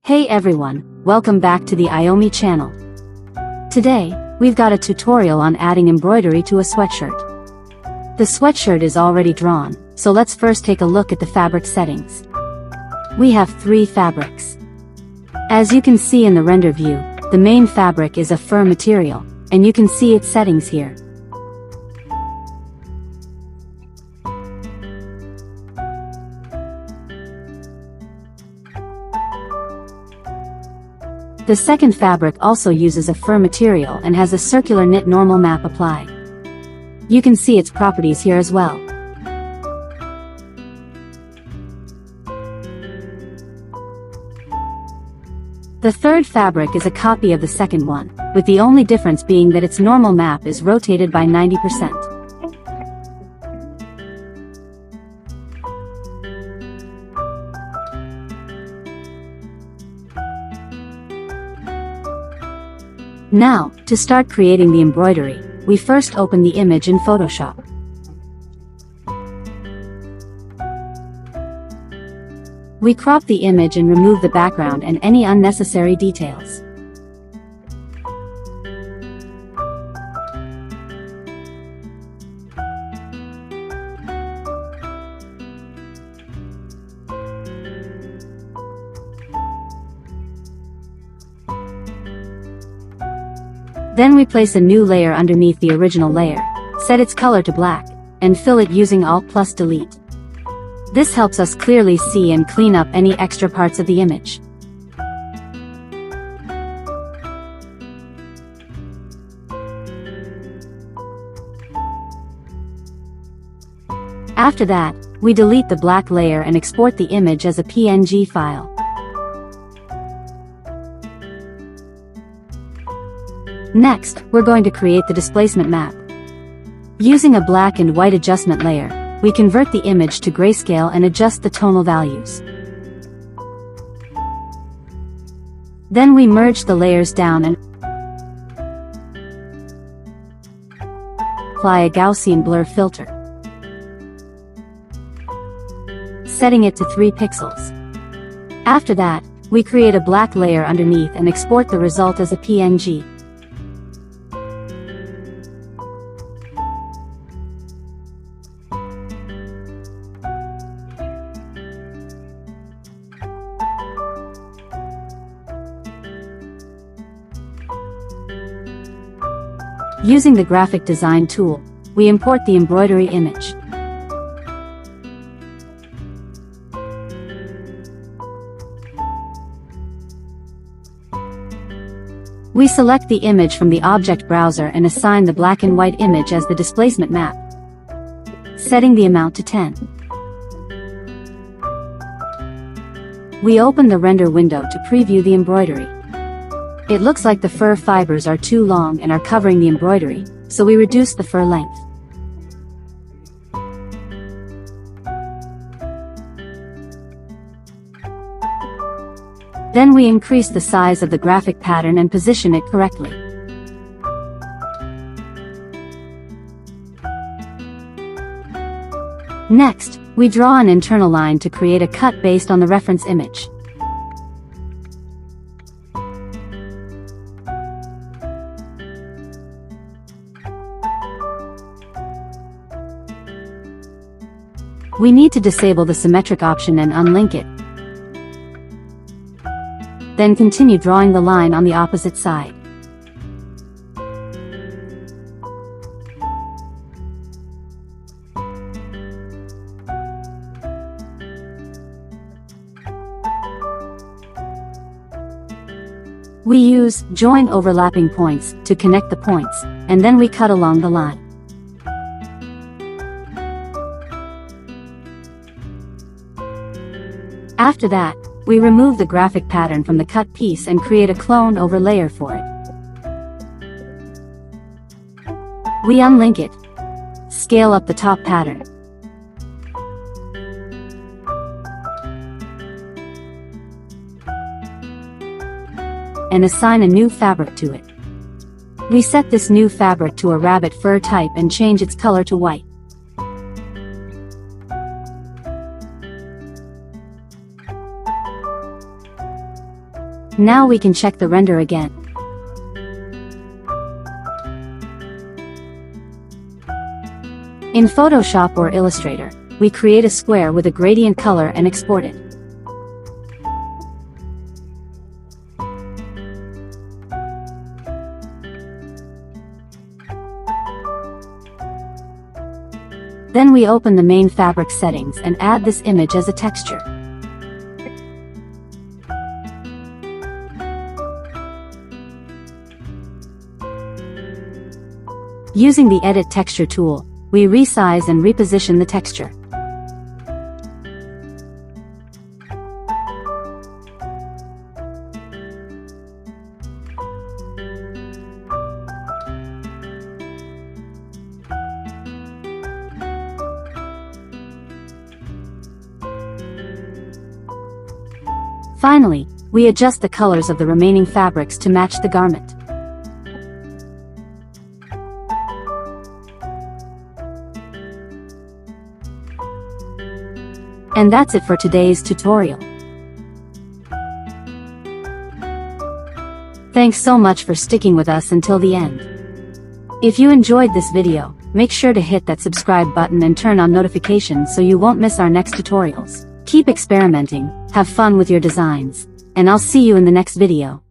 Hey everyone, welcome back to the Ayumi channel. Today, we've got a tutorial on adding embroidery to a sweatshirt. The sweatshirt is already drawn, so let's first take a look at the fabric settings. We have 3 fabrics. As you can see in the render view, the main fabric is a fur material, and you can see its settings here. The second fabric also uses a fur material and has a circular knit normal map applied. You can see its properties here as well. The third fabric is a copy of the second one, with the only difference being that its normal map is rotated by 90%. Now, to start creating the embroidery, we first open the image in Photoshop. We crop the image and remove the background and any unnecessary details. Then we place a new layer underneath the original layer, set its color to black, and fill it using Alt+Delete. This helps us clearly see and clean up any extra parts of the image. After that, we delete the black layer and export the image as a PNG file. Next, we're going to create the displacement map. Using a black and white adjustment layer, we convert the image to grayscale and adjust the tonal values. Then we merge the layers down and apply a Gaussian blur filter, setting it to 3 pixels. After that, we create a black layer underneath and export the result as a PNG. Using the graphic design tool, we import the embroidery image. We select the image from the object browser and assign the black and white image as the displacement map, setting the amount to 10. We open the render window to preview the embroidery. It looks like the fur fibers are too long and are covering the embroidery, so we reduce the fur length. Then we increase the size of the graphic pattern and position it correctly. Next, we draw an internal line to create a cut based on the reference image. We need to disable the symmetric option and unlink it. Then continue drawing the line on the opposite side. We use join overlapping points to connect the points, and then we cut along the line. After that, we remove the graphic pattern from the cut piece and create a clone over layer for it. We unlink it, scale up the top pattern, and assign a new fabric to it. We set this new fabric to a rabbit fur type and change its color to white. Now we can check the render again. In Photoshop or Illustrator, we create a square with a gradient color and export it. Then we open the main fabric settings and add this image as a texture. Using the Edit Texture tool, we resize and reposition the texture. Finally, we adjust the colors of the remaining fabrics to match the garment. And that's it for today's tutorial. Thanks so much for sticking with us until the end. If you enjoyed this video, make sure to hit that subscribe button and turn on notifications so you won't miss our next tutorials. Keep experimenting, have fun with your designs, and I'll see you in the next video.